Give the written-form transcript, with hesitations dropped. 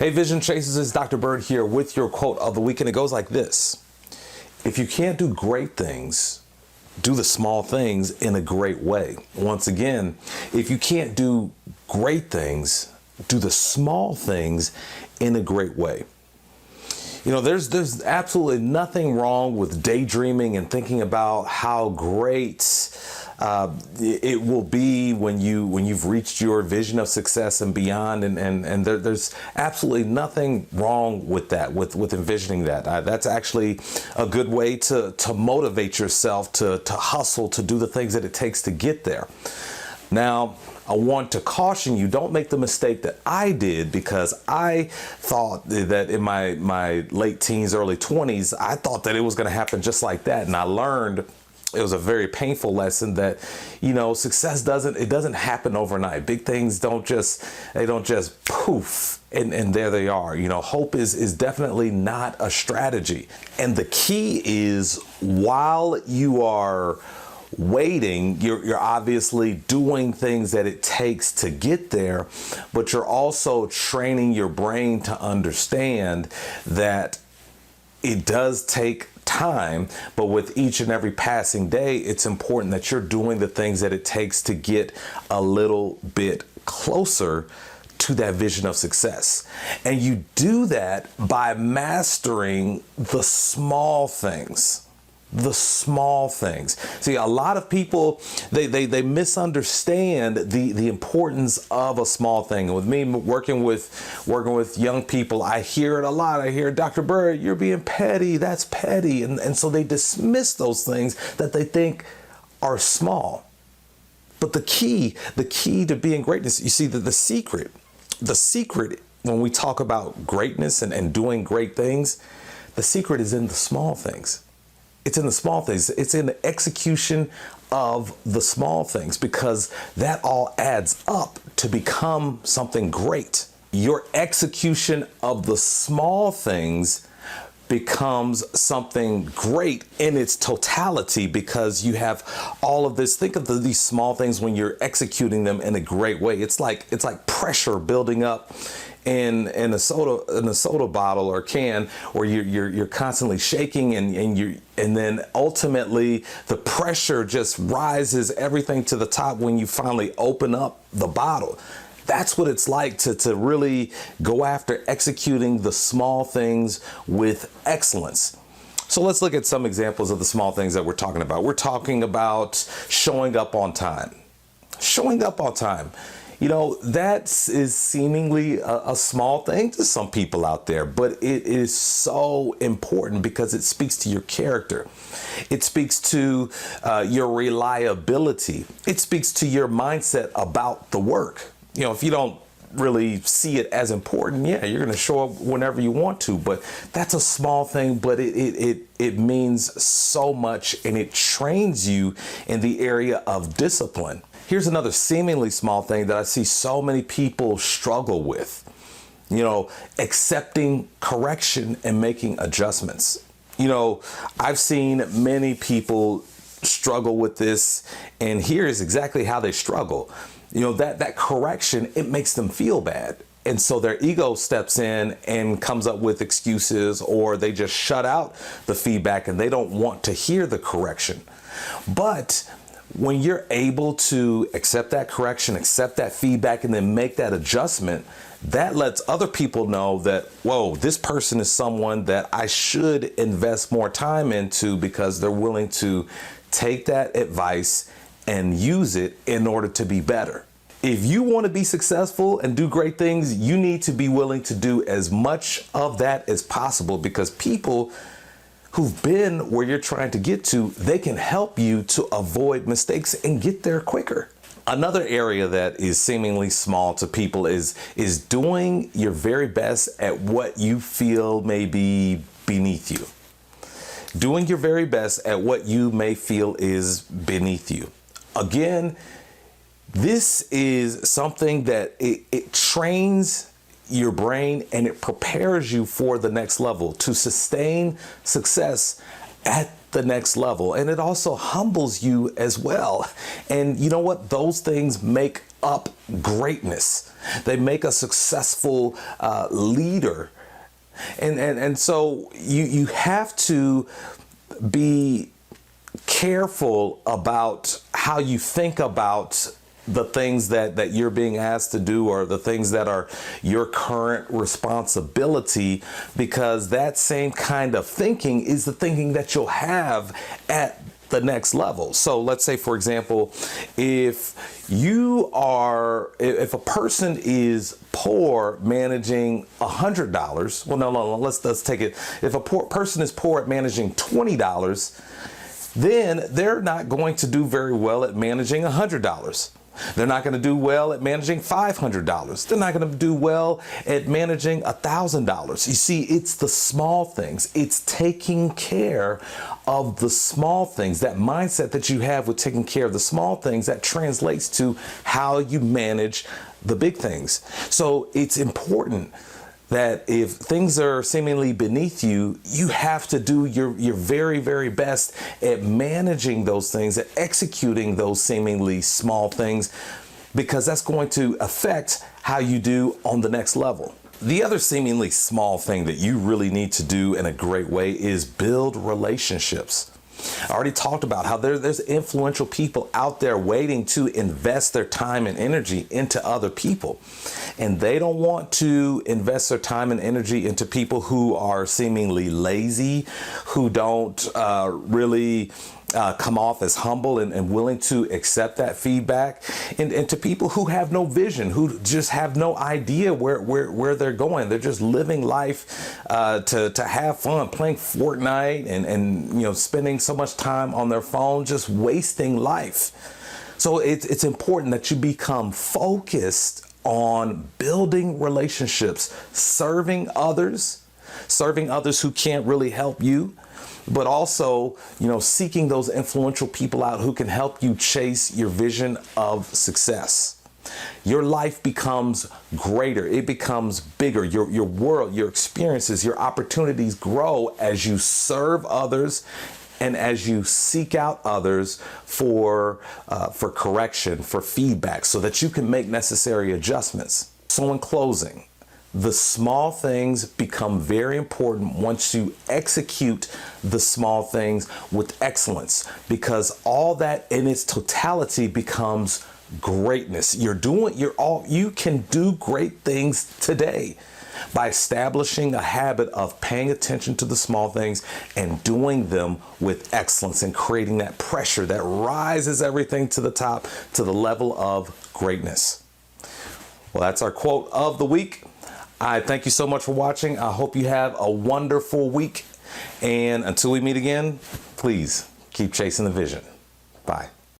Hey, Vision Chasers, it's Dr. Bird here with your quote of the week, and it goes like this. If you can't do great things, do the small things in a great way. Once again, if you can't do great things, do the small things in a great way. You know, there's absolutely nothing wrong with daydreaming and thinking about how great it will be when you've reached your vision of success and beyond, and there's absolutely nothing wrong with that, with envisioning that. That's actually a good way to motivate yourself to hustle, to do the things that it takes to get there. Now, I want to caution you, don't make the mistake that I did, because I thought that in my late teens, early 20s, I thought that it was going to happen just like that. And I learned, it was a very painful lesson, that, you know, success doesn't happen overnight. Big things don't just poof and there they are. You know, hope is definitely not a strategy. And the key is, while you are waiting, you're obviously doing things that it takes to get there, but you're also training your brain to understand that it does take time, but with each and every passing day, it's important that you're doing the things that it takes to get a little bit closer to that vision of success. And you do that by mastering the small things. The small things. See, a lot of people, they misunderstand the importance of a small thing. And with me working with young people, I hear it a lot. I hear, Dr. Bird, you're being petty. That's petty. And so they dismiss those things that they think are small. But the key to being greatness, you see, that the secret when we talk about greatness and doing great things, the secret is in the small things. It's in the small things. It's in the execution of the small things, because that all adds up to become something great. Your execution of the small things becomes something great in its totality, because you have all of this. Think of these small things when you're executing them in a great way. It's like pressure building up in a soda bottle or can, or you're constantly shaking, and then ultimately the pressure just rises everything to the top when you finally open up the bottle. That's what it's like to really go after executing the small things with excellence. So let's look at some examples of the small things that we're talking about. We're talking about showing up on time. Showing up on time. You know, that is seemingly a small thing to some people out there, but it is so important, because it speaks to your character. It speaks to your reliability. It speaks to your mindset about the work. You know, if you don't really see it as important, yeah, you're going to show up whenever you want to, but that's a small thing, but it means so much, and it trains you in the area of discipline. Here's another seemingly small thing that I see so many people struggle with. You know, accepting correction and making adjustments. You know, I've seen many people struggle with this, and here is exactly how they struggle. You know, that correction, it makes them feel bad. And so their ego steps in and comes up with excuses, or they just shut out the feedback and they don't want to hear the correction. But when you're able to accept that correction, accept that feedback, and then make that adjustment, that lets other people know that, whoa, this person is someone that I should invest more time into, because they're willing to take that advice and use it in order to be better. If you want to be successful and do great things, you need to be willing to do as much of that as possible, because people who've been where you're trying to get to, they can help you to avoid mistakes and get there quicker. Another area that is seemingly small to people is doing your very best at what you feel may be beneath you. Doing your very best at what you may feel is beneath you. Again, this is something that it trains your brain, and it prepares you for the next level, to sustain success at the next level. And it also humbles you as well. And you know what? Those things make up greatness. They make a successful leader. And so you have to be careful about how you think about the things that you're being asked to do, or the things that are your current responsibility, because that same kind of thinking is the thinking that you'll have at the next level. So let's say, for example, if a person is poor managing $100, well, no, let's take it. If a person is poor at managing $20, then they're not going to do very well at managing $100. They're not going to do well at managing $500. They're not going to do well at managing $1,000. You see, it's the small things. It's taking care of the small things. That mindset that you have with taking care of the small things, that translates to how you manage the big things. So it's important that if things are seemingly beneath you, you have to do your very, very best at managing those things, at executing those seemingly small things, because that's going to affect how you do on the next level. The other seemingly small thing that you really need to do in a great way is build relationships. I already talked about how there's influential people out there waiting to invest their time and energy into other people. And they don't want to invest their time and energy into people who are seemingly lazy, who don't really come off as humble and willing to accept that feedback, and to people who have no vision, who just have no idea where they're going. They're just living life to have fun, playing Fortnite and spending so much time on their phone, just wasting life. So it's important that you become focused on building relationships, serving others who can't really help you, but also, seeking those influential people out who can help you chase your vision of success. Your life becomes greater. It becomes bigger. Your world, your experiences, your opportunities grow as you serve others and as you seek out others for correction, for feedback, so that you can make necessary adjustments. So in closing, the small things become very important once you execute the small things with excellence, because all that in its totality becomes greatness. You can do great things today by establishing a habit of paying attention to the small things and doing them with excellence, and creating that pressure that rises everything to the top, to the level of greatness. Well, that's our quote of the week. I thank you so much for watching. I hope you have a wonderful week. And until we meet again, please keep chasing the vision. Bye.